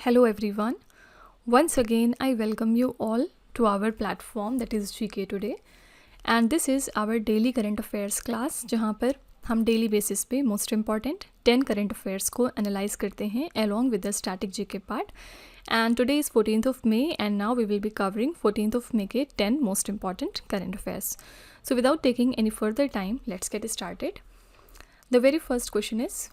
Hello everyone. Once again, I welcome you all to our platform that is GK Today. And this is our daily current affairs class जहाँ पर हम daily basis पे most important 10 current affairs को analyse करते हैं along with the static GK part. And today is 14th of May and now we will be covering 14th of May के 10 most important current affairs. So without taking any further time, let's get started. The very first question is,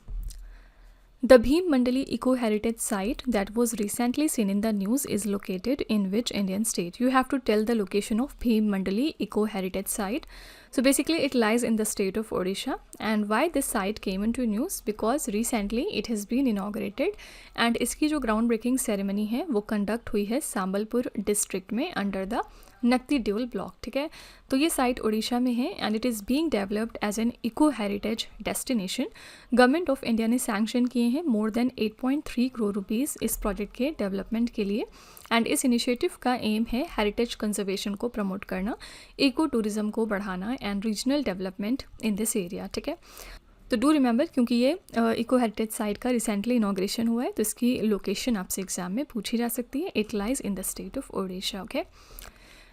the Bhim Mandali Eco Heritage Site that was recently seen in the news is located in which Indian state? You have to tell the location of Bhim Mandali Eco Heritage Site. So basically it lies in the state of Odisha. And why this site came into news? Because recently it has been inaugurated and इसकी जो ground breaking ceremony है वो conduct हुई है Sambalpur district में under the Nakti Deul block. ठीक है, तो ये साइट उड़ीसा में है and it is being developed as an eco heritage destination. Government of India ने सैंक्शन किए हैं मोर देन 8.3 करोड़ रुपीज़ इस प्रोजेक्ट के डेवलपमेंट के लिए. एंड इस इनिशिएटिव का एम है हेरिटेज कंजर्वेशन को प्रमोट करना, इको टूरिज्म को बढ़ाना and regional development in this area. ठीक है, तो डू रिमेंबर क्योंकि ये इको हेरिटेज साइट का रिसेंटली इनाग्रेशन हुआ है तो इसकी लोकेशन आपसे एग्जाम में पूछी जा सकती है. It lies in the state of Odisha. Okay,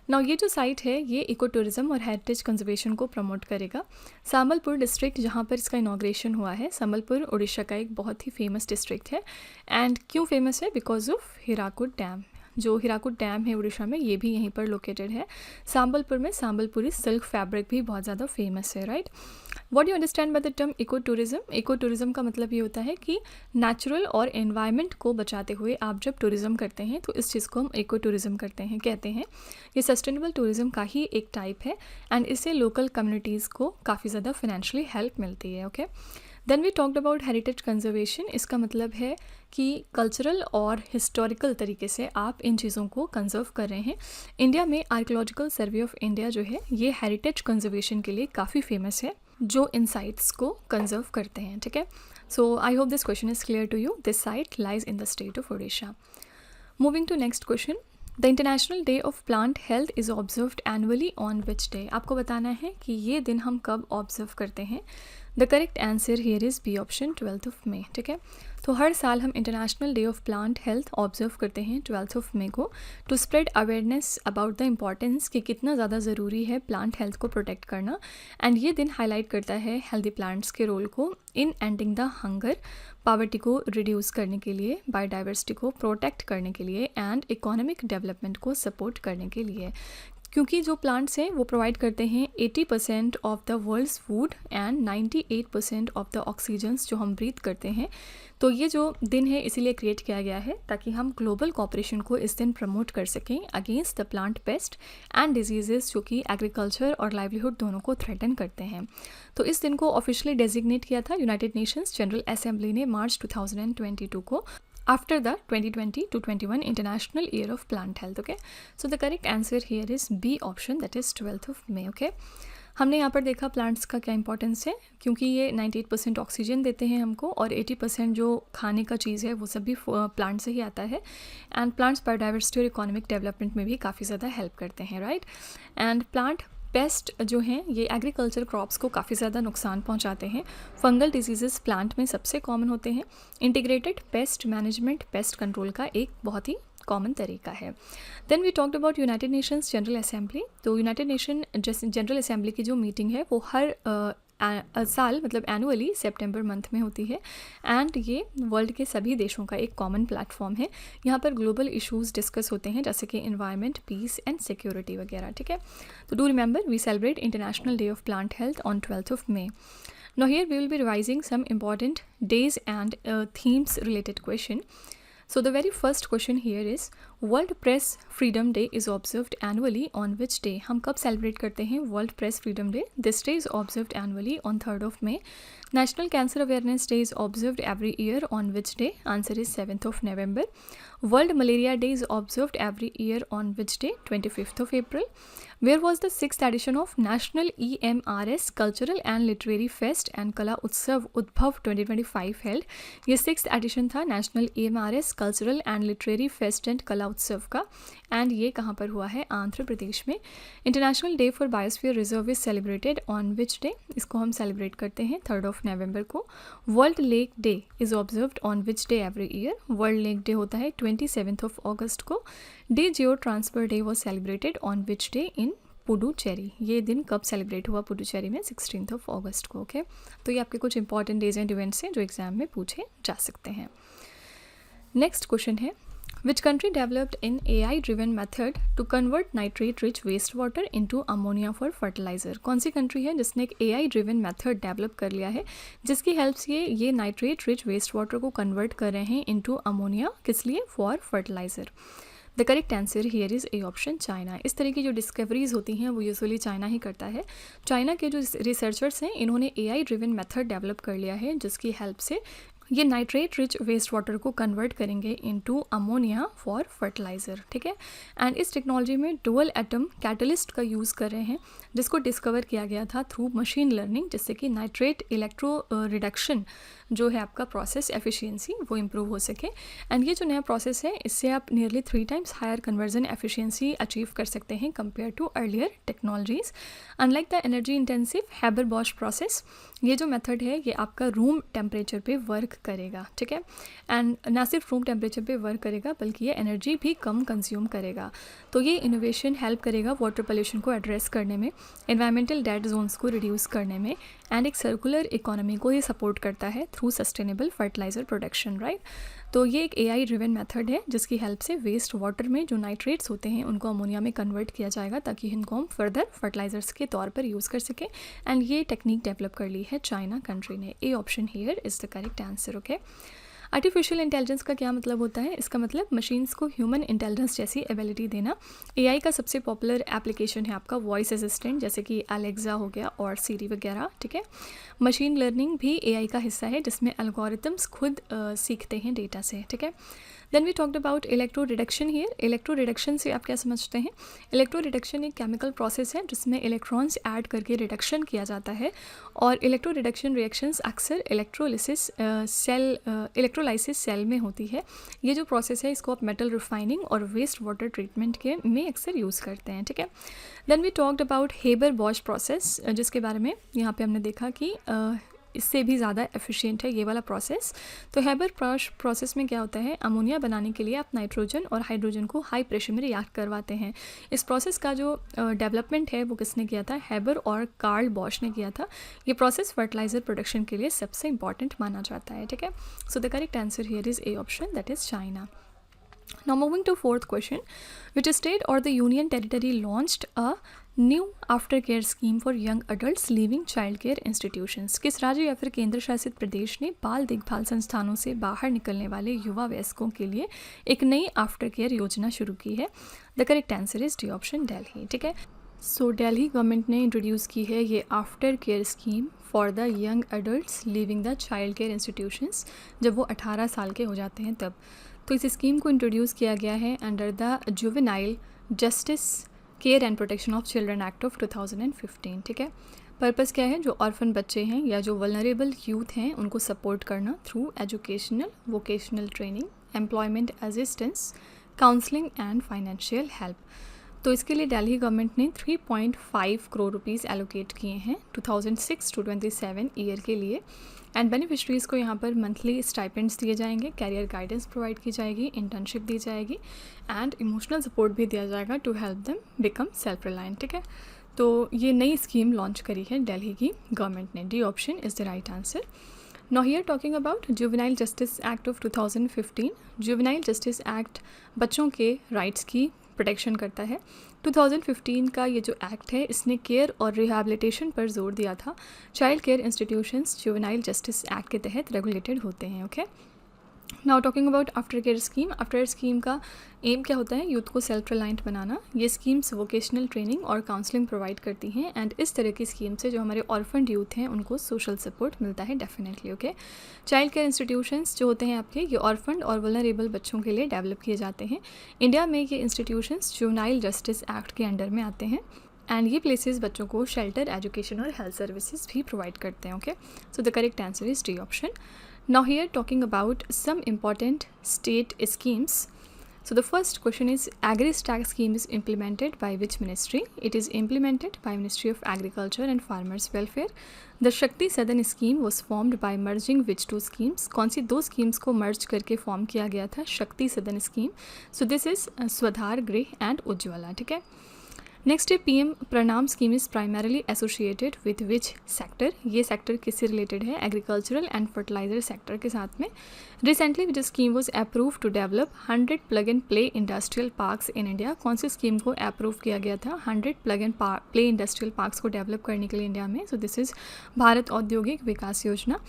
now ये जो साइट है ये इको टूरिज्म और हेरिटेज कंजर्वेशन को प्रमोट करेगा. संबलपुर डिस्ट्रिक्ट जहाँ पर इसका इनाग्रेशन हुआ है, संबलपुर उड़ीसा का एक बहुत ही फेमस डिस्ट्रिक्ट है. एंड क्यों फेमस है? Because of Hirakud dam. जो हीराकुड डैम है उड़ीसा में ये भी यहीं पर लोकेटेड है. संबलपुर में संबलपुरी सिल्क फैब्रिक भी बहुत ज़्यादा फेमस है. Right, what you understand by the term eco tourism? Eco tourism का मतलब ये होता है कि नेचुरल और एनवायरनमेंट को बचाते हुए आप जब टूरिज्म करते हैं तो इस चीज़ को हम इको टूरिज्म कहते हैं. ये सस्टेनेबल टूरिज्म का ही एक टाइप है एंड इससे लोकल कम्युनिटीज़ को काफ़ी ज़्यादा फाइनेंशियली हेल्प मिलती है. Okay, then we talked about heritage conservation. इसका मतलब है कि कल्चरल और हिस्टोरिकल तरीके से आप इन चीज़ों को कंजर्व कर रहे हैं. इंडिया में आर्कियोलॉजिकल सर्वे ऑफ इंडिया जो है ये हेरिटेज कंजर्वेशन के लिए काफ़ी फेमस है, जो इन साइट्स को कंजर्व करते हैं. ठीक है, so I hope this question is clear to you. This site lies in the state of Odisha. Moving to next question, the international day of plant health is observed annually on which day? आपको बताना है कि ये दिन हम कब observe करते हैं. The correct answer here is B option 12th of May. ठीक है, तो हर साल हम international day of plant health observe करते हैं 12th ऑफ मे को, to spread awareness about the importance कि कितना ज़्यादा ज़रूरी है प्लांट हेल्थ को प्रोटेक्ट करना. एंड ये दिन हाईलाइट करता है हेल्दी प्लांट्स के रोल को इन एंडिंग द हंगर, पॉवर्टी को रिड्यूस करने के लिए, बायोडाइवर्सिटी को प्रोटेक्ट करने के लिए एंड इकोनॉमिक डेवलपमेंट को सपोर्ट करने के लिए. क्योंकि जो प्लांट्स हैं वो प्रोवाइड करते हैं 80% of the world's food and 98% of the oxygens जो हम ब्रीथ करते हैं. तो ये जो दिन है इसीलिए क्रिएट किया गया है ताकि हम ग्लोबल कॉपरेशन को इस दिन प्रमोट कर सकें against the plant paste and diseases जो कि एग्रीकल्चर और लाइवलीहुड दोनों को थ्रेटन करते हैं. तो इस दिन को ऑफिशियली डेजिग्नेट किया था यूनाइटेड नेशंस जनरल असेंबली ने मार्च 2022 को, after the 2020 to 21 International Year of Plant Health. Okay, so the correct answer here is B option, that is 12th of May. Okay, हमने यहाँ पर देखा प्लांट्स का क्या इंपॉर्टेंस है, क्योंकि ये 98% ऑक्सीजन देते हैं हमको और 80% जो खाने का चीज़ है वो सब भी प्लांट से ही आता है. एंड प्लांट्स बायोडाइवर्सिटी और इकोनॉमिक डेवलपमेंट में भी काफ़ी ज़्यादा हेल्प करते हैं. राइट, एंड प्लांट पेस्ट जो हैं ये एग्रीकल्चर क्रॉप्स को काफ़ी ज़्यादा नुकसान पहुंचाते हैं. फंगल डिजीज़ेस प्लांट में सबसे कॉमन होते हैं. Integrated pest management pest control का एक बहुत ही कॉमन तरीका है. Then we talked about United Nations General Assembly. तो यूनाइटेड नेशन जनरल असेंबली की जो मीटिंग है वो हर साल मतलब एनुअली सितंबर मंथ में होती है. एंड ये वर्ल्ड के सभी देशों का एक कॉमन प्लेटफॉर्म है. यहाँ पर ग्लोबल इश्यूज डिस्कस होते हैं जैसे कि एनवायरनमेंट, पीस एंड सिक्योरिटी वगैरह. ठीक है, तो do remember we celebrate international day of plant health on 12th of May. Now here we will be revising some important days and themes related question. So the very first question here is, World Press Freedom Day is observed annually on which day? हम कब celebrate करते हैं World Press Freedom Day? This day is observed annually on 3rd of May. National Cancer Awareness Day is observed every year on which day? Answer is 7th of November. World Malaria Day is observed every year on which day? 25th of April. Where was the 6th edition of National EMRS Cultural and Literary Fest and Kala Utsav Udbhav 2025 held? ये 6th edition था National EMRS cultural and literary fest and कला उत्सव का, and ये कहाँ पर हुआ है, आंध्र प्रदेश में। International day for biosphere reserve is celebrated on which day, इसको हम सेलिब्रेट करते हैं 3 नवंबर को। World lake day is observed on which day every year, world lake day होता है 27 अगस्त को। Day Jio transfer day was celebrated on which day in Puducherry, ये दिन कब सेलिब्रेट हुआ पुडुचेरी में, 16 अगस्त को। ओके, तो ये आपके कुछ इंपॉर्टेंट डेज एंड इवेंट्स हैं जो एग्जाम में पूछे जा सकते हैं। नेक्स्ट क्वेश्चन है, which country developed in AI driven method to convert nitrate rich waste water into ammonia for fertilizer. कौन सी कंट्री है जिसने एक AI ड्रिवन मेथड डेवलप कर लिया है जिसकी हेल्प से ये नाइट्रेट रिच वेस्ट वाटर को कन्वर्ट कर रहे हैं इनटू अमोनिया, किस लिए, for fertilizer. The correct answer here is A option, China. इस तरह की जो डिस्कवरीज होती हैं वो यूजुअली चाइना ही करता है। चाइना के जो रिसर्चर्स हैं इन्होंने AI ड्रिवन मेथड डेवलप कर लिया है जिसकी हेल्प से ये नाइट्रेट रिच वेस्ट वाटर को कन्वर्ट करेंगे इनटू अमोनिया फॉर फर्टिलाइज़र, ठीक है। एंड इस टेक्नोलॉजी में डुअल एटम कैटलिस्ट का यूज़ कर रहे हैं जिसको डिस्कवर किया गया था थ्रू मशीन लर्निंग, जिससे कि नाइट्रेट इलेक्ट्रो रिडक्शन जो है आपका प्रोसेस एफिशिएंसी वो इम्प्रूव हो सके। एंड ये जो नया प्रोसेस है इससे आप nearly 3 times higher conversion efficiency achieve कर सकते हैं compare to earlier technologies. Unlike the energy intensive Haber Bosch process, ये जो मेथड है ये आपका रूम टेम्परेचर पे वर्क करेगा, ठीक है। एंड ना सिर्फ रूम टेम्परेचर पे वर्क करेगा बल्कि ये एनर्जी भी कम कंज्यूम करेगा। तो ये इनोवेशन हेल्प करेगा वाटर पोल्यूशन को एड्रेस करने में, एनवायरमेंटल डेड जोन्स को रिड्यूस करने में, एंड एक सर्कुलर इकोनॉमी को ये सपोर्ट करता है through sustainable fertiliser production, right. तो ये एक AI ड्रिवन मेथड है जिसकी हेल्प से वेस्ट वाटर में जो नाइट्रेट्स होते हैं उनको अमोनिया में कन्वर्ट किया जाएगा ताकि इनको हम फर्दर फर्टिलाइजर्स के तौर पर यूज़ कर सकें। एंड ये टेक्निक डेवलप कर ली है चाइना कंट्री ने। ए option here is the correct answer, okay. Artificial intelligence का क्या मतलब होता है, इसका मतलब मशीन्स को ह्यूमन इंटेलिजेंस जैसी एबिलिटी देना। AI का सबसे पॉपुलर एप्लीकेशन है आपका वॉइस असिस्टेंट, जैसे कि एलेक्सा हो गया और सीरी वगैरह, ठीक है। मशीन लर्निंग भी AI का हिस्सा है जिसमें एल्गोरिथम्स खुद सीखते हैं डेटा से, ठीक है। Then we talked about electro reduction here. Electro reduction से आप क्या समझते हैं, इलेक्ट्रो रिडक्शन एक केमिकल प्रोसेस है जिसमें इलेक्ट्रॉन्स ऐड करके रिडक्शन किया जाता है, और इलेक्ट्रो रिडक्शन रिएक्शंस अक्सर इलेक्ट्रोलाइसिस सेल में होती है। ये जो प्रोसेस है इसको आप मेटल रिफाइनिंग और वेस्ट वाटर ट्रीटमेंट के में अक्सर यूज़ करते हैं, ठीक है। Then we talked about Haber Bosch process, जिसके बारे में यहाँ पे हमने देखा कि इससे भी ज़्यादा एफिशिएंट है ये वाला प्रोसेस। तो हेबर बॉश प्रोसेस में क्या होता है, अमोनिया बनाने के लिए आप नाइट्रोजन और हाइड्रोजन को हाई प्रेशर में रिएक्ट करवाते हैं। इस प्रोसेस का जो डेवलपमेंट है वो किसने किया था, हेबर और कार्ल बॉश ने किया था। ये प्रोसेस फर्टिलाइजर प्रोडक्शन के लिए सबसे इंपॉर्टेंट माना जाता है, ठीक है। So the correct answer here is A option, that is China. Now moving to fourth question, which state or the union territory launched a new aftercare scheme for young adults leaving child care institutions? किस राज्य या फिर केंद्र शासित प्रदेश ने बाल देखभाल संस्थानों से बाहर निकलने वाले युवा वयस्कों के लिए एक नई आफ्टर केयर योजना शुरू की है? The correct answer is D option, Delhi, ठीक है। सो दिल्ली गवर्नमेंट ने इंट्रोड्यूस की है ये after care scheme for the young adults living the child care institutions, जब वो 18 साल के हो जाते हैं तब। तो इस स्कीम को इंट्रोड्यूस किया गया है under the juvenile justice care and protection of children act of 2015, ठीक है। पर्पज़ क्या है, जो ऑर्फन बच्चे हैं या जो वल्नरेबल यूथ हैं उनको सपोर्ट करना through educational vocational training, employment assistance, counselling and financial help. तो इसके लिए दिल्ली गवर्नमेंट ने 3.5 करोड़ रुपीज़ एलोकेट किए हैं 2006 to 27 ईयर के लिए। एंड बेनिफिशरीज़ को यहाँ पर मंथली स्टाइपेंड्स दिए जाएंगे, कैरियर गाइडेंस प्रोवाइड की जाएगी, इंटर्नशिप दी जाएगी एंड इमोशनल सपोर्ट भी दिया जाएगा to help them become self reliant, ठीक है। तो ये नई स्कीम लॉन्च करी है दिल्ली की गवर्नमेंट ने। D option is the right answer. Now here talking about juvenile justice act of 2015। Juvenile justice act बच्चों के राइट्स की प्रोटेक्शन करता है। 2015 का ये जो एक्ट है इसने केयर और रिहैबिलिटेशन पर जोर दिया था। Child care institutions juvenile justice act के तहत रेगुलेटेड होते हैं, okay. Now talking about after care scheme. After care scheme का एम क्या होता है, यूथ को सेल्फ रिलायंट बनाना। ये स्कीम्स वोकेशनल ट्रेनिंग और काउंसलिंग प्रोवाइड करती हैं एंड इस तरह की स्कीम से जो हमारे ऑर्फन्ड यूथ हैं उनको सोशल सपोर्ट मिलता है definitely, okay. Child care institutions जो होते हैं आपके, ये ऑर्फन्ड और वल्नरेबल बच्चों के लिए डेवलप किए जाते हैं। इंडिया में ये इंस्टीट्यूशंस जुवेनाइल जस्टिस एक्ट के अंडर में आते हैं एंड ये प्लेसेस बच्चों को शेल्टर, एजुकेशन और हेल्थ सर्विसेज भी प्रोवाइड करते हैं, okay. So the correct answer is D option. Now here talking about some important state schemes. So the first question is, AgriStack scheme is implemented by which ministry? It is implemented by Ministry of Agriculture and Farmers Welfare. The Shakti Sadan scheme was formed by merging which two schemes? कौन सी दो schemes को merge करके form किया गया था शक्ति सदन scheme? So this is स्वधार, गृह and उज्ज्वला. ठीक है. नेक्स्ट है PM Pranam scheme is primarily associated with which sector? ये सेक्टर किससे रिलेटेड है? एग्रीकल्चरल एंड फर्टिलाइजर सेक्टर के साथ में. Recently which scheme was approve to develop 100 plug and play industrial parks in India. कौन सी स्कीम को अप्रूव किया गया था 100 plug and play industrial parks को डेवलप करने के लिए इंडिया में? सो दिस इज़ भारत औद्योगिक विकास योजना.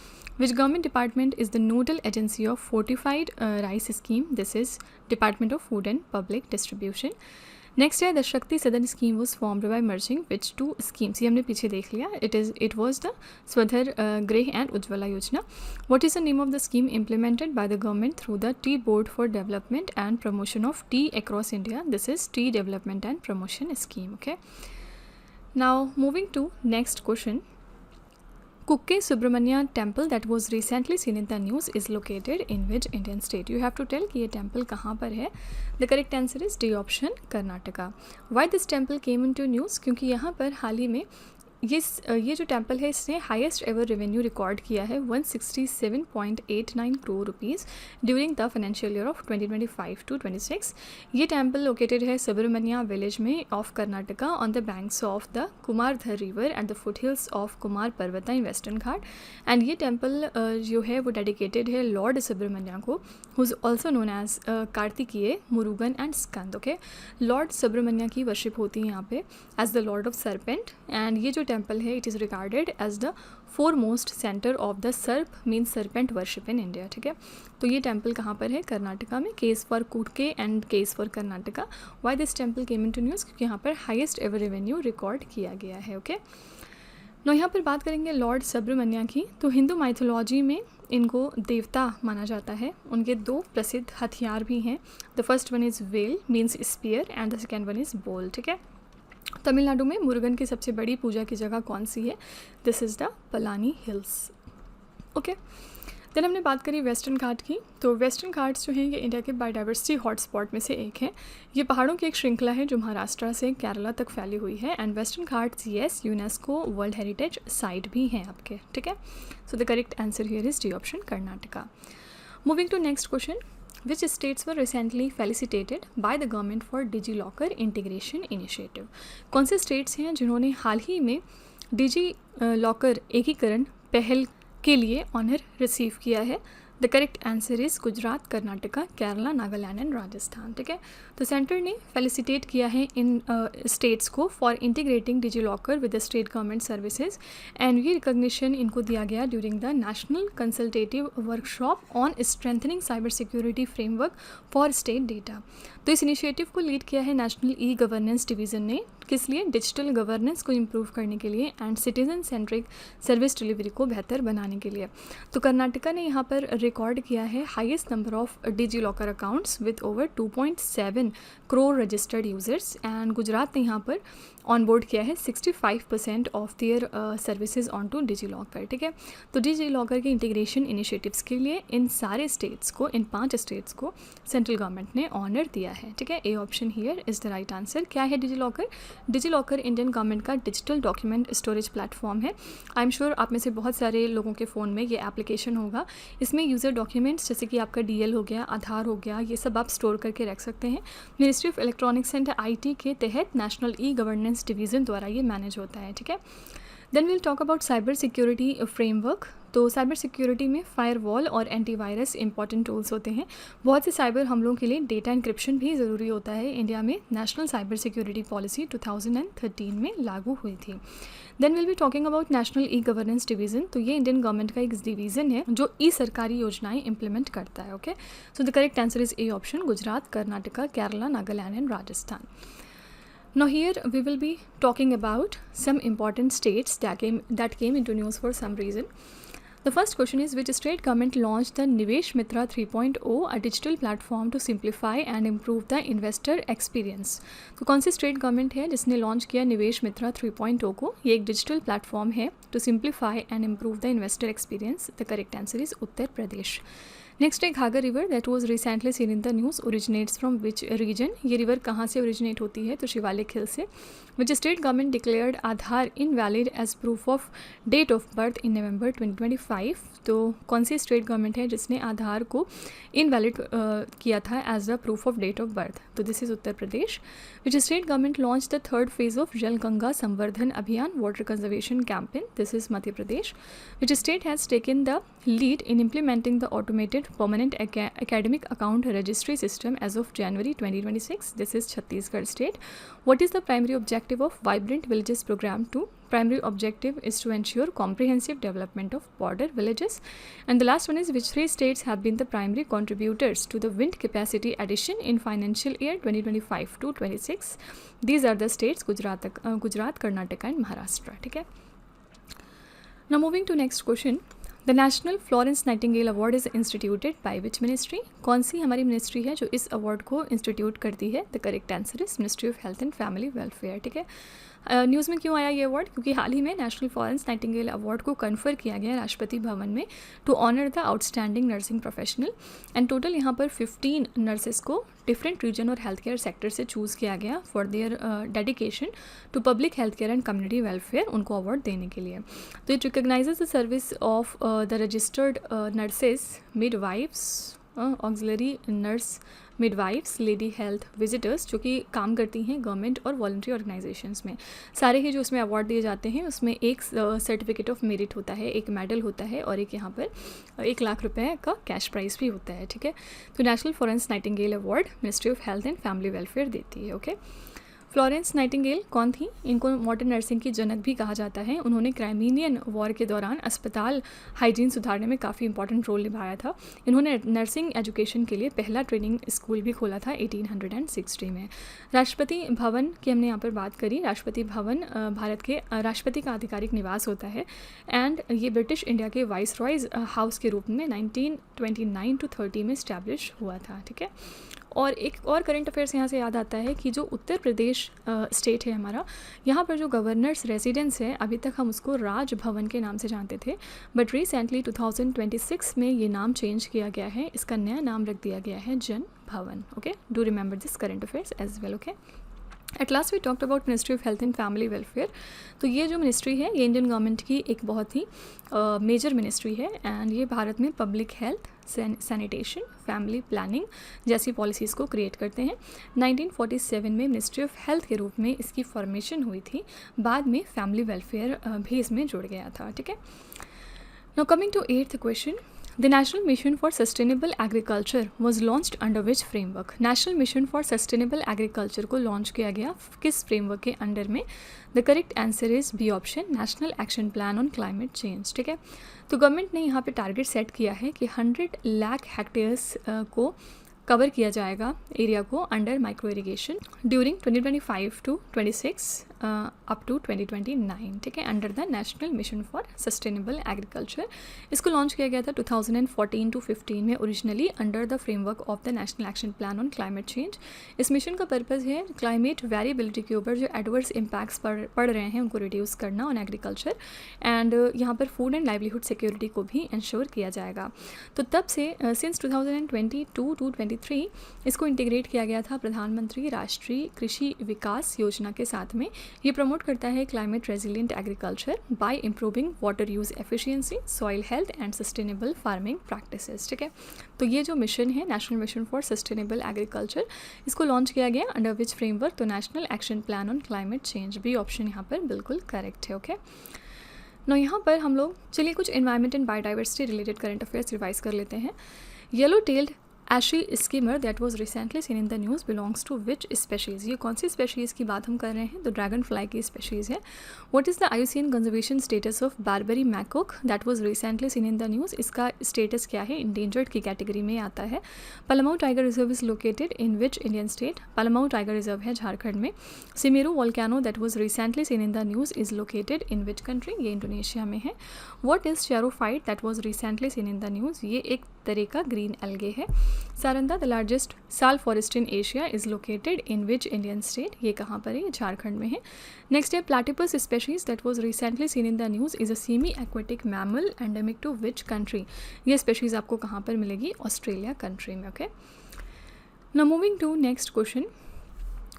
Which government department is the nodal agency of fortified rice scheme? This is department of food and public distribution. Next है द शक्ति सदन scheme was formed by merging which to schemes? ये हमने पीछे देख लिया. इट वॉज द स्वधर, गृह and Ujjwala Yojana. What is the name of the scheme implemented by the government through the tea board for development and promotion of tea across India? This is tea development and promotion scheme. Okay, now moving to next question. Kukke Subramanya temple that was recently seen in the news is located in which Indian state? You have to tell कि ये temple कहाँ पर है. The correct answer is D option, Karnataka. Why this temple came into news? क्योंकि यहाँ पर हाल ही में ये जो टेम्पल है इसने हाईएस्ट एवर रेवेन्यू रिकॉर्ड किया है 167.89 crore rupees during the financial year of 2025 to 26. ये टेम्पल लोकेटेड है सुब्रमण्या विलेज में of Karnataka on the banks of the Kumaradhara river and the foothills of Kumara Parvata in western Ghat. And ये टेम्पल जो है वो डेडिकेटेड है लॉर्ड सुब्रमण्या को, who is also known as Kartikeya, Murugan and Skanda. Okay, lord Subramanya की वर्शिप होती है यहाँ पे as the lord of serpent. And ये जो टेम्पल है it is regarded as the foremost centre of the sarpa means serpent worship in India. ठीक है, तो ये टेम्पल कहाँ पर है? कर्नाटका में. Case for Kukke and case for Karnataka. Why this temple came into news? क्योंकि यहाँ पर हाईएस्ट एवर रेवेन्यू रिकॉर्ड किया गया है. ओके, नो यहाँ पर बात करेंगे लॉर्ड सुब्रमण्या की. तो हिंदू माइथोलॉजी में इनको देवता माना जाता है. उनके दो प्रसिद्ध हथियार भी हैं. The first one is vel means spear and the second one is बोल. ठीक है, तमिलनाडु में मुरुगन की सबसे बड़ी पूजा की जगह कौन सी है? This is the Palani hills. Okay, then हमने बात करी वेस्टर्न घाट की. तो वेस्टर्न घाट्स जो हैं ये इंडिया के बायोडाइवर्सिटी हॉटस्पॉट में से एक है. ये पहाड़ों की एक श्रृंखला है जो महाराष्ट्र से केरला तक फैली हुई है. And Western Ghats yes UNESCO world heritage site भी हैं आपके. ठीक है, so the correct answer here is D option, Karnataka. Moving to next question. Which states were recently felicitated by the government for DigiLocker integration initiative? कौन से states हैं जिन्होंने हाल ही में डिजी लॉकर एकीकरण पहल के लिए ऑनर रिसीव किया है? The correct answer is Gujarat, Karnataka, Kerala, Nagaland and Rajasthan. ठीक है, तो सेंटर ने फेलिसिटेट किया है इन स्टेट्स को for integrating DigiLocker with the state government services. And ये रिकॉग्निशन इनको दिया गया during the national consultative workshop on strengthening cyber security framework for state data. तो इस इनिशिएटिव को लीड किया है नेशनल ई गवर्नेंस डिवीज़न ने. किस लिए? डिजिटल गवर्नेंस को इम्प्रूव करने के लिए and citizen centric service delivery को बेहतर बनाने के लिए. तो कर्नाटका ने यहाँ पर रिकॉर्ड किया है highest number of DigiLocker accounts with over 2.7 crore registered users. And Gujarat ने यहाँ पर ऑन बोर्ड किया है 65% of their services on to DigiLocker. ठीक है, तो डिजी लॉकर के इंटीग्रेशन इनिशिएटिव्स के लिए इन सारे स्टेट्स को, इन 5 स्टेट्स को सेंट्रल गवर्नमेंट ने ऑनर दिया है. ठीक है, A option here is the right answer. क्या है digi locker? Digi locker Indian government का डिजिटल डॉक्यूमेंट स्टोरेज प्लेटफॉर्म है. आई एम श्योर आप में से बहुत सारे लोगों के फ़ोन में ये एप्लीकेशन होगा. इसमें यूज़र डॉक्यूमेंट्स जैसे कि आपका DL हो गया, आधार हो गया, ये सब आप स्टोर करके रख सकते हैं. Ministry of electronics and IT के तहत नेशनल ई गवर्नेंस डिवीज़न द्वारा ये मैनेज होता है. ठीक है, then will talk about cyber security framework. तो साइबर सिक्योरिटी में फायरवॉल और एंटीवायरस इंपॉर्टेंट टूल्स होते हैं. बहुत से साइबर हमलों के लिए डेटा इंक्रिप्शन भी ज़रूरी होता है. इंडिया में नेशनल साइबर सिक्योरिटी पॉलिसी 2013 में लागू हुई थी. Then will be talking about national e governance division. तो ये इंडियन गवर्नमेंट का एक डिवीज़न है जो ई सरकारी योजनाएं इंप्लीमेंट करता है. Okay, so the correct answer is A option, Gujarat, Karnataka, Kerala, Nagaland and Rajasthan. Now here we will be talking about some important states that came into news for some reason. The first question is, which state government launched the Nivesh Mitra 3.0, a digital platform to simplify and improve the investor experience? तो कौन सी state government है जिसने launch किया निवेश मित्रा 3.0 को? ये एक digital platform है to simplify and improve the investor experience. The correct answer is Uttar Pradesh. Next है Ghaghara river that was recently seen in the news originates from which region? ये रिवर कहाँ से ओरिजिनेट होती है? तो शिवालिक हिल से. Which state government declared Aadhaar invalid as proof of date of birth in November 2025? तो कौन सी स्टेट गवर्नमेंट है जिसने आधार को इनवैलिड किया था as a proof of date of birth? तो this is Uttar Pradesh. Which state government launch the third phase of Jal Ganga Samvardhan Abhiyan water conservation campaign? This is Madhya Pradesh. Which state has taken the lead in implementing the automated permanent academic account registry system as of January 2026? This is Chhattisgarh state. What is the primary objective of Vibrant Villages program 2? Primary objective is to ensure comprehensive development of border villages. And the last one is, which three states have been the primary contributors to the wind capacity addition in financial year 2025 to 26? These are the states Gujarat, Karnataka and Maharashtra. ठीक है. Now moving to next question. The national Florence Nightingale award is instituted by which ministry? कौन सी हमारी ministry है जो इस award को institute करती है? The correct answer is ministry of health and family welfare. ठीक है. न्यूज़ में क्यों आया ये अवार्ड? क्योंकि हाल ही में नेशनल फ्लोरेंस नाइटिंगेल अवार्ड को कन्फर किया गया राष्ट्रपति भवन में to honour the outstanding nursing professional. And total यहाँ पर 15 नर्सेस को डिफरेंट रीजन और हेल्थ केयर सेक्टर से चूज़ किया गया for their dedication to public health care and community welfare, उनको अवार्ड देने के लिए. तो it recognises the service of the registered nurses, midwifes, auxiliary nurse, midwifes, lady health visitors जो कि काम करती हैं गवर्नमेंट और वॉलंटरी ऑर्गेनाइजेशंस में. सारे ही जो उसमें अवार्ड दिए जाते हैं उसमें एक सर्टिफिकेट ऑफ मेरिट होता है, एक मेडल होता है और एक यहाँ पर 1 लाख रुपए का कैश प्राइज़ भी होता है. ठीक है. तो national Florence Nightingale award ministry of health and family welfare देती है. ओके. फ्लोरेंस नाइटिंगेल कौन थी? इनको मॉडर्न नर्सिंग की जनक भी कहा जाता है. उन्होंने क्राइमीनियन वॉर के दौरान अस्पताल हाइजीन सुधारने में काफ़ी इंपॉर्टेंट रोल निभाया था. इन्होंने नर्सिंग एजुकेशन के लिए पहला ट्रेनिंग स्कूल भी खोला था 1860 में. राष्ट्रपति भवन की हमने यहाँ पर बात करी. राष्ट्रपति भवन भारत के राष्ट्रपति का आधिकारिक निवास होता है एंड ये ब्रिटिश इंडिया के वाइस रॉयज़ हाउस के रूप में 1929 to 30 में इस्टेब्लिश हुआ था. ठीक है. और एक और करंट अफेयर्स यहाँ से याद आता है कि जो उत्तर प्रदेश स्टेट है हमारा, यहाँ पर जो गवर्नर्स रेजिडेंस है अभी तक हम उसको राजभवन के नाम से जानते थे, बट रिसेंटली 2026 में ये नाम चेंज किया गया है. इसका नया नाम रख दिया गया है Jan Bhavan. Okay. Do remember this current affairs as well. Okay. At last we talked about ministry of health and family welfare. तो ये जो मिनिस्ट्री है ये इंडियन गवर्नमेंट की एक बहुत ही मेजर मिनिस्ट्री है एंड ये भारत में public health, sanitation, family planning जैसी पॉलिसीज़ को क्रिएट करते हैं. 1947 में मिनिस्ट्री ऑफ हेल्थ के रूप में इसकी फॉर्मेशन हुई थी. बाद में फैमिली वेलफेयर भी इसमें जुड़ गया था. ठीक है. Now coming to 8th question. The National Mission for Sustainable Agriculture was launched under which framework? National Mission for Sustainable Agriculture को लॉन्च किया गया किस फ्रेमवर्क के अंडर में? The correct answer is B option, national action plan on climate change. ठीक है. तो government ने यहाँ पे टारगेट सेट किया है कि 100 लाख हेक्टेयर्स को कवर किया जाएगा एरिया को under micro irrigation during 2025 to 26 up to 2029. ठीक है. Under the national mission for sustainable agriculture. इसको लॉन्च किया गया था 2014 to 15 में originally under the framework of the national action plan on climate change. इस मिशन का पर्पज़ है क्लाइमेट वेरिएबिलिटी के ऊपर जो एडवर्स इम्पैक्ट्स पड़ रहे हैं उनको रिड्यूस करना ऑन एग्रीकल्चर एंड यहाँ पर फूड एंड लाइवलीहुड सिक्योरिटी को भी इंश्योर किया जाएगा. तो तब से सिंस 2022 to 23 इसको इंटीग्रेट किया गया था प्रधानमंत्री राष्ट्रीय कृषि विकास योजना के साथ में. ये प्रमोट करता है climate resilient agriculture by improving water use efficiency, soil health and sustainable farming practices. ठीक है. तो ये जो मिशन है national mission for sustainable agriculture, इसको लॉन्च किया गया अंडर विच फ्रेमवर्क? तो national action plan on climate change. B option यहाँ पर बिल्कुल करेक्ट है. ओके. ना यहाँ पर हम लोग चलिए कुछ environment and biodiversity related current affairs revise कर लेते हैं. Yellow tailed ashy skimmer that was recently seen in the news belongs to which species, ये कौन सी स्पेशीज़ की बात हम कर रहे हैं? तो ड्रैगन फ्लाई की स्पेशीज़ है। What is the IUCN conservation status of barbary macaque that was recently seen in the news, इसका स्टेटस क्या है? इंडेंजर्ड की कैटेगरी में आता है। Palamau tiger reserve is located in which Indian state, Palamau tiger reserve है झारखंड में। Semeru volcano that was recently seen in the news is located in which country, ये इंडोनेशिया में है। What is चेरोफाइट that was recently seen in the news, ये एक तरह का green algae है। Saranda the largest sal forest in Asia is located in which Indian state, ये कहाँ पर है? ये झारखंड में है। नेक्स्ट है platypus species that was recently seen in the news is a semi aquatic mammal endemic to which country, ये स्पेशीज़ आपको कहाँ पर मिलेगी? ऑस्ट्रेलिया कंट्री में। Okay, now moving to next question.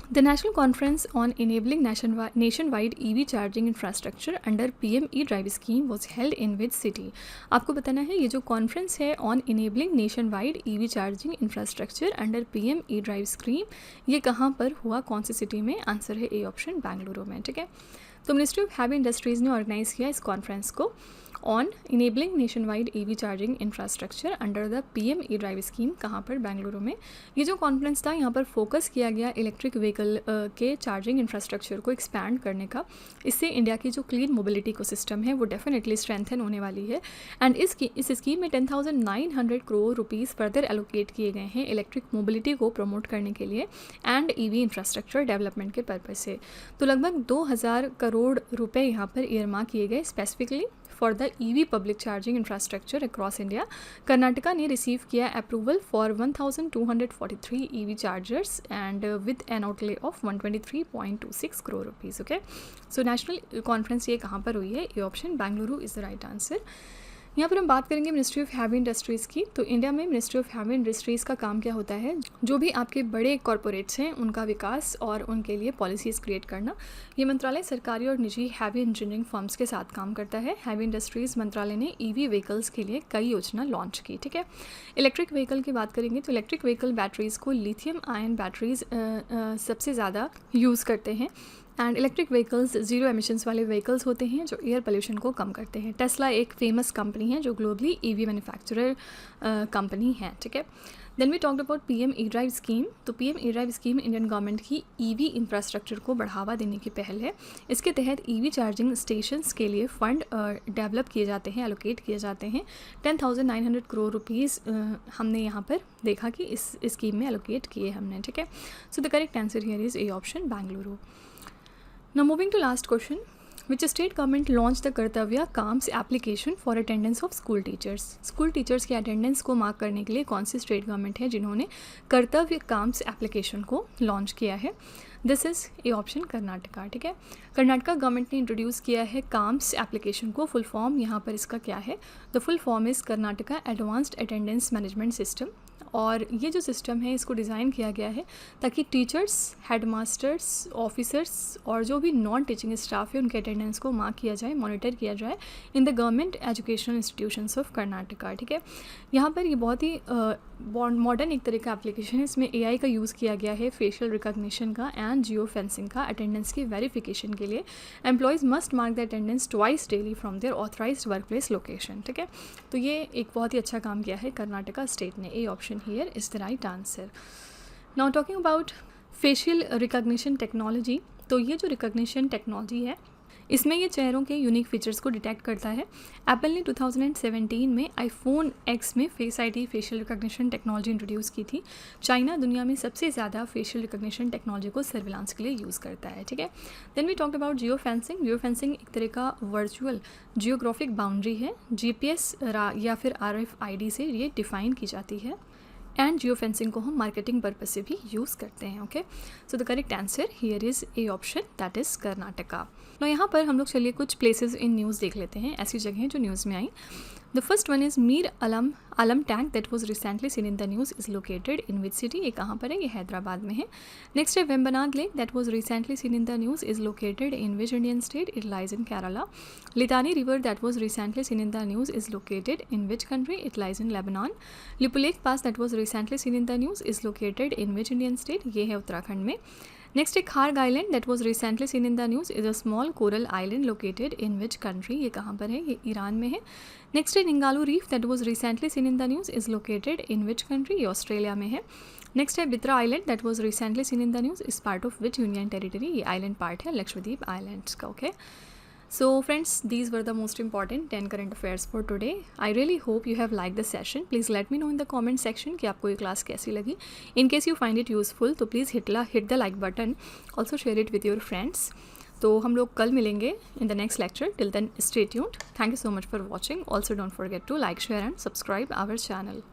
The National Conference on Enabling Nationwide EV Charging Infrastructure under PM E-Drive Scheme was held in which city? आपको बताना है ये जो कॉन्फ्रेंस है on enabling nationwide EV charging infrastructure under PM E-Drive scheme, ये कहाँ पर हुआ, कौन सी सिटी में? आंसर है ए ऑप्शन, बेंगलुरु में। ठीक है, तो मिनिस्ट्री ऑफ हैवी इंडस्ट्रीज़ ने ऑर्गेनाइज किया इस कॉन्फ्रेंस को on enabling nationwide EV charging infrastructure under the PM E-Drive scheme, कहाँ पर? बेंगलुरु में। ये जो कॉन्फ्रेंस था यहाँ पर फोकस किया गया इलेक्ट्रिक व्हीकल के चार्जिंग इंफ्रास्ट्रक्चर को एक्सपैंड करने का। इससे इंडिया की जो क्लीन मोबिलिटी को सिस्टम है वो डेफिनेटली स्ट्रेंथन होने वाली है। एंड इस स्कीम में 10,900 करोड़ रुपीज़ फर्दर एलोकेट किए गए हैं इलेक्ट्रिक मोबिलिटी को प्रमोट करने के लिए एंड EV इंफ्रास्ट्रक्चर डेवलपमेंट के पर्पज़ से। तो लगभग 2,000 करोड़ रुपए यहाँ पर ईयरमार्क किए गए specifically for the EV public charging infrastructure across India. Karnataka ने रिसीव किया approval for 1,243 EV chargers and with N outlay of 123.26 crore rupees. Okay, so national conference ये कहाँ पर हुई है? ये option Bengaluru is the right answer. यहाँ पर हम बात करेंगे मिनिस्ट्री ऑफ हैवी इंडस्ट्रीज़ की। तो इंडिया में मिनिस्ट्री ऑफ हैवी इंडस्ट्रीज़ का काम क्या होता है? जो भी आपके बड़े कॉरपोरेट्स हैं उनका विकास और उनके लिए पॉलिसीज़ क्रिएट करना। ये मंत्रालय सरकारी और निजी हैवी इंजीनियरिंग फर्म्स के साथ काम करता है। हैवी इंडस्ट्रीज़ मंत्रालय ने EV व्हीकल्स के लिए कई योजना लॉन्च की। ठीक है, इलेक्ट्रिक व्हीकल की बात करेंगे तो इलेक्ट्रिक व्हीकल बैटरीज़ को लिथियम आयन बैटरीज़ सबसे ज़्यादा यूज़ करते हैं। And electric vehicles zero emissions वाले व्हीकल्स होते हैं जो एयर पोल्यूशन को कम करते हैं। टेस्ला एक फेमस कंपनी है जो ग्लोबली EV मैन्युफैक्चरर कंपनी है। ठीक है, then we talked about PM E-Drive scheme. तो PM E-Drive scheme Indian government की EV इंफ्रास्ट्रक्चर को बढ़ावा देने की पहल है। इसके तहत EV चार्जिंग स्टेशंस के लिए फ़ंड डेवलप किए जाते हैं, एलोकेट किए जाते हैं। 10,900 करोड़ रुपीज़ हमने यहाँ पर देखा कि इस स्कीम में एलोकेट किए हमने। ठीक है, so the correct answer here is A option, Bengaluru. Now moving to last question, which state government launched the कर्तव्य calms application for attendance of school teachers? School teachers की अटेंडेंस को मार्क करने के लिए कौन सी स्टेट गवर्नमेंट है जिन्होंने कर्तव्य काम्स एप्लीकेशन को लॉन्च किया है? This is A option, Karnataka. ठीक है, कर्नाटका गवर्नमेंट ने इंट्रोड्यूस किया है काम्स एप्लीकेशन को। फुल फॉर्म यहाँ पर इसका क्या है? The full form is Karnataka advanced attendance management system. और ये जो सिस्टम है इसको डिज़ाइन किया गया है ताकि टीचर्स, हेडमास्टर्स, ऑफिसर्स और जो भी नॉन टीचिंग स्टाफ है उनके अटेंडेंस को मार्क किया जाए, मॉनिटर किया जाए in the government educational institutions of Karnataka. ठीक है, यहाँ पर ये बहुत ही मॉडर्न एक तरह का एप्लीकेशन है। इसमें AI का यूज़ किया गया है, फेशियल रिकॉग्निशन का एंड जियो फेंसिंग का अटेंडेंस की वेरिफिकेशन के लिए। Employees must mark the attendance twice daily from their authorised workplace location. ठीक है, तो ये एक बहुत ही अच्छा काम किया है कर्नाटका स्टेट ने। ए option here is the right answer. Now talking about facial recognition technology. तो ये जो रिकॉग्निशन टेक्नोलॉजी है इसमें ये चेहरों के यूनिक फीचर्स को डिटेक्ट करता है। एप्पल ने 2017 में iPhone X में face ID facial recognition technology introduce की थी। चाइना दुनिया में सबसे ज़्यादा फेशियल रिकॉग्निशन टेक्नोलॉजी को सर्विलांस के लिए यूज़ करता है। ठीक है, then we talked about geo fencing. Geo fencing एक तरह का वर्चुअल जियोग्राफिक बाउंड्री है। GPS या फिर RFID से ये डिफ़ाइन की जाती है एंड जियो फेंसिंग को हम मार्केटिंग पर्पज से भी यूज़ करते हैं। Okay, so the correct answer here is A option, that is Karnataka. तो यहाँ पर हम लोग चलिए कुछ प्लेसेस इन न्यूज़ देख लेते हैं, ऐसी जगहें जो न्यूज़ में आई। The first one is Mir Alam tank that was recently seen in the news is located in which city? ये कहाँ पर है? ये हैदराबाद में है। नेक्स्ट है Vembanad lake that was recently seen in the news is located in which Indian state? It lies in Kerala. Litani river that was recently seen in the news is located in which country? It lies in Lebanon. Lipulekh pass that was recently seen in the news is located in which Indian state? ये है उत्तराखंड में। Next है Kharg island that was recently seen in the news is a small coral island located in which country, ये कहाँ पर है, ये Iran में है। नेक्स्ट है Ningaloo reef that was recently seen in the news is located in which country, ये Australia में है। नेक्स्ट है Bitra island that was recently seen in the news is part of which union territory, ये island part है Lakshadweep islands का। Okay, so friends, these were the most important 10 current affairs for today. I really hope you have liked the session. Please let me know in the comment section कि आपको ये class कैसी लगी. In case you find it useful तो please hit the like button. Also share it with your friends. तो हम लोग कल मिलेंगे in the next lecture. Till then stay tuned. Thank you so much for watching. Also don't forget to like, share and subscribe our channel.